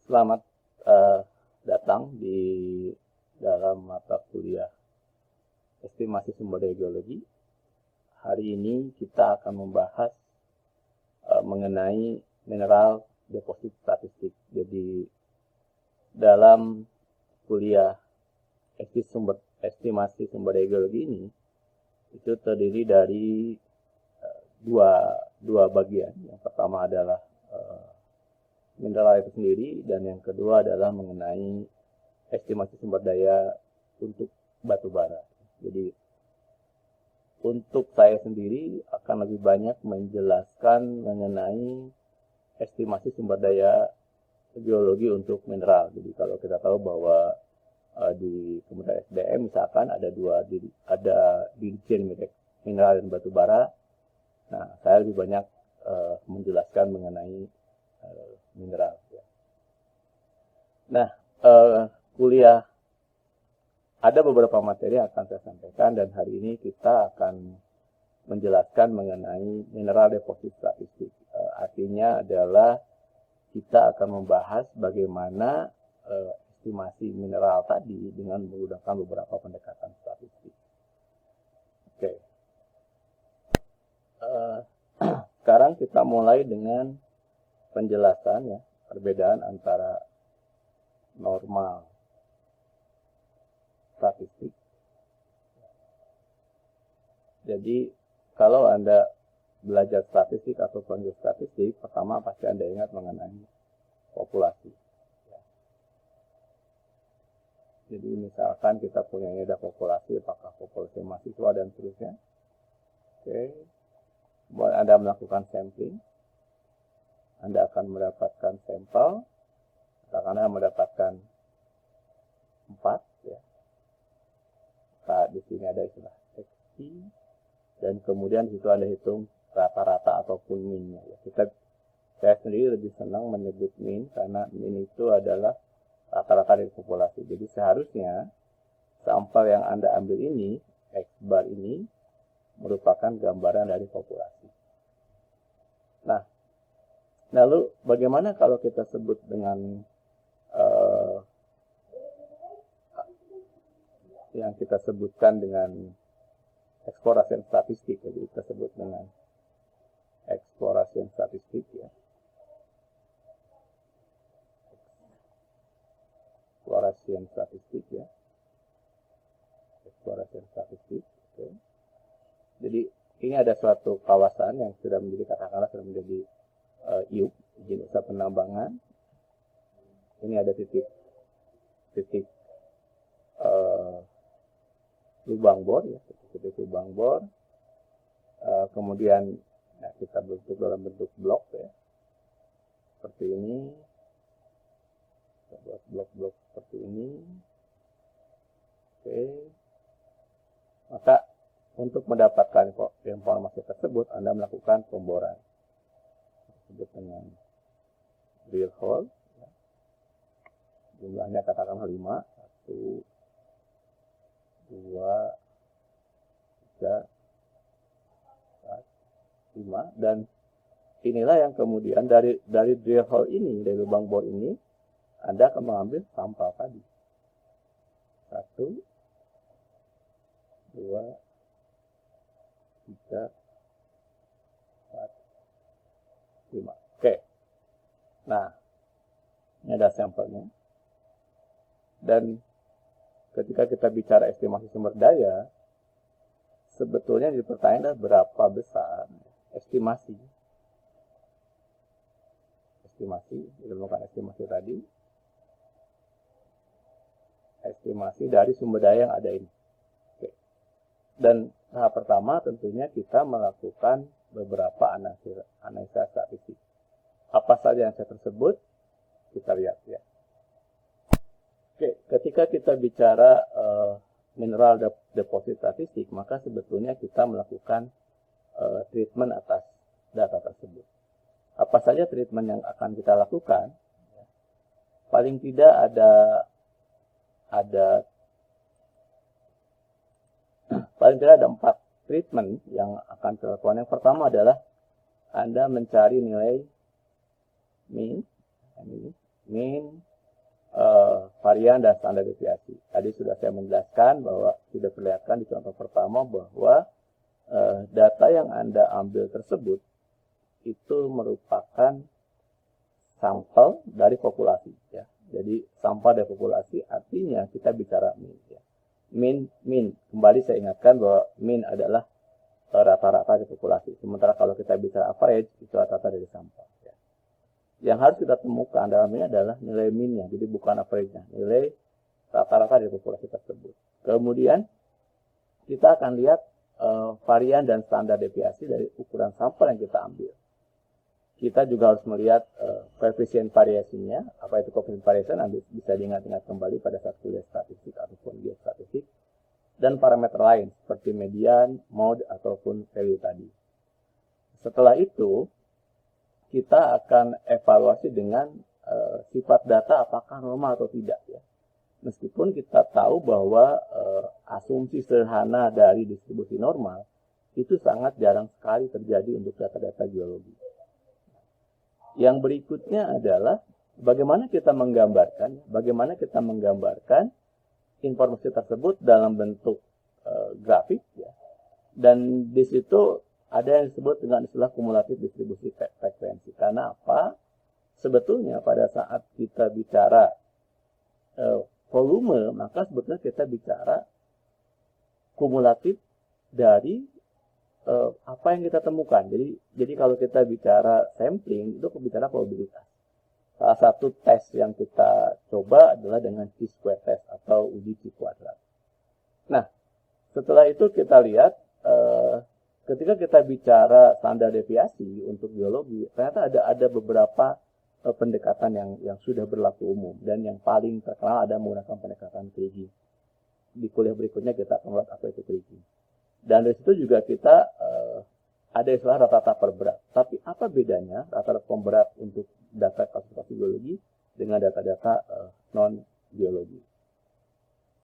Selamat datang di dalam mata kuliah Estimasi Sumber Daya Geologi. Hari ini kita akan membahas mengenai mineral deposit statistik. Jadi dalam kuliah Estimasi Sumber Daya Geologi ini itu terdiri dari dua bagian. Yang pertama adalah mineral itu sendiri, dan yang kedua adalah mengenai estimasi sumber daya untuk batu bara. Jadi untuk saya sendiri akan lebih banyak menjelaskan mengenai estimasi sumber daya geologi untuk mineral. Jadi kalau kita tahu bahwa di Kementerian SDM misalkan ada dirjen mineral dan batu bara. Nah, saya lebih banyak menjelaskan mengenai mineral. Nah, kuliah ada beberapa materi yang akan saya sampaikan, dan hari ini kita akan menjelaskan mengenai mineral deposit statistik. Artinya adalah kita akan membahas bagaimana estimasi mineral tadi dengan menggunakan beberapa pendekatan statistik. Oke. Sekarang kita mulai dengan penjelasan ya, perbedaan antara normal statistik. Jadi kalau Anda belajar statistik atau statistik, pertama pasti Anda ingat mengenai populasi. Jadi misalkan kita punya ada populasi, apakah populasi mahasiswa dan seterusnya. Oke. Buat Anda melakukan sampling, Anda akan mendapatkan sampel, karena mendapatkan 4 ya. Nah, di sini ada istilah XP, dan kemudian di situ Anda hitung rata-rata ataupun min-nya ya. Saya sendiri lebih senang menyebut min, karena min itu adalah rata-rata dari populasi. Jadi seharusnya sampel yang Anda ambil ini, X bar ini, merupakan gambaran dari populasi. Nah, lalu bagaimana kalau kita sebut dengan yang kita sebutkan dengan eksplorasi statistik? Jadi kita sebut dengan eksplorasi statistik ya. Eksplorasi statistik ya. Eksplorasi statistik. Oke. Jadi ini ada suatu kawasan yang sudah menjadi sudah menjadi IUP, izin usaha penambangan. Ini ada titik lubang bor ya, titik lubang bor. Kemudian kita bentuk dalam bentuk blok ya, seperti ini. Kita buat blok-blok seperti ini. Oke. Maka untuk mendapatkan informasi tersebut, Anda melakukan pemboran. Disebut dengan drill hole. Jumlahnya katakanlah 5. 1, 2, 3, 4, 5. Dan inilah yang kemudian dari drill hole ini, dari lubang bor ini, Anda akan mengambil sampel tadi. 1, 2, 3, 4, 5. Oke. Nah, ini ada sampelnya. Dan ketika kita bicara estimasi sumber daya, sebetulnya di pertanyaan adalah berapa besar estimasi, dilakukan estimasi tadi, estimasi dari sumber daya yang ada ini. Oke. Dan tahap pertama tentunya kita melakukan beberapa analisa statistik. Apa saja yang saya tersebut, kita lihat ya. Oke, ketika kita bicara mineral deposit statistik, maka sebetulnya kita melakukan treatment atas data tersebut. Apa saja treatment yang akan kita lakukan? Paling tidak ada 4 treatment yang akan kita lakukan. Yang pertama adalah Anda mencari nilai min, mean, varian, dan standar deviasi. Tadi sudah saya menjelaskan bahwa sudah perlihatkan di contoh pertama bahwa data yang Anda ambil tersebut itu merupakan sampel dari populasi. Ya. Jadi sampel dari populasi artinya kita bicara mean. Ya. Mean. Kembali saya ingatkan bahwa mean adalah rata-rata dari populasi. Sementara kalau kita bicara average, itu rata-rata dari sampel. Ya. Yang harus kita temukan dalam ini adalah nilai mean-nya. Jadi bukan average-nya. Nilai rata-rata dari populasi tersebut. Kemudian kita akan lihat varian dan standar deviasi dari ukuran sampel yang kita ambil. Kita juga harus melihat koefisien variasinya. Apa itu koefisien variasi? Nanti bisa diingat-ingat kembali pada saat kuliah statistik ataupun geostatistik. Dan parameter lain seperti median, mode, ataupun value tadi. Setelah itu, kita akan evaluasi dengan sifat data apakah normal atau tidak. Ya. Meskipun kita tahu bahwa asumsi sederhana dari distribusi normal itu sangat jarang sekali terjadi untuk data-data geologi. Yang berikutnya adalah bagaimana kita menggambarkan informasi tersebut dalam bentuk grafik, ya. Dan di situ ada yang disebut dengan istilah kumulatif distribusi frekuensi. Karena apa? Sebetulnya pada saat kita bicara volume, maka sebetulnya kita bicara kumulatif dari apa yang kita temukan. Jadi kalau kita bicara sampling, itu bicara probabilitas. Salah satu tes yang kita coba adalah dengan chi-square test atau uji chi kuadrat. Nah, setelah itu kita lihat ketika kita bicara standar deviasi untuk geologi, ternyata ada beberapa pendekatan yang sudah berlaku umum, dan yang paling terkenal ada menggunakan pendekatan Kriging. Di kuliah berikutnya kita akan melihat apa itu Kriging. Dan dari situ juga kita ada istilah rata-rata per berat. Tapi apa bedanya rata-rata per berat untuk data kasus geologi dengan data-data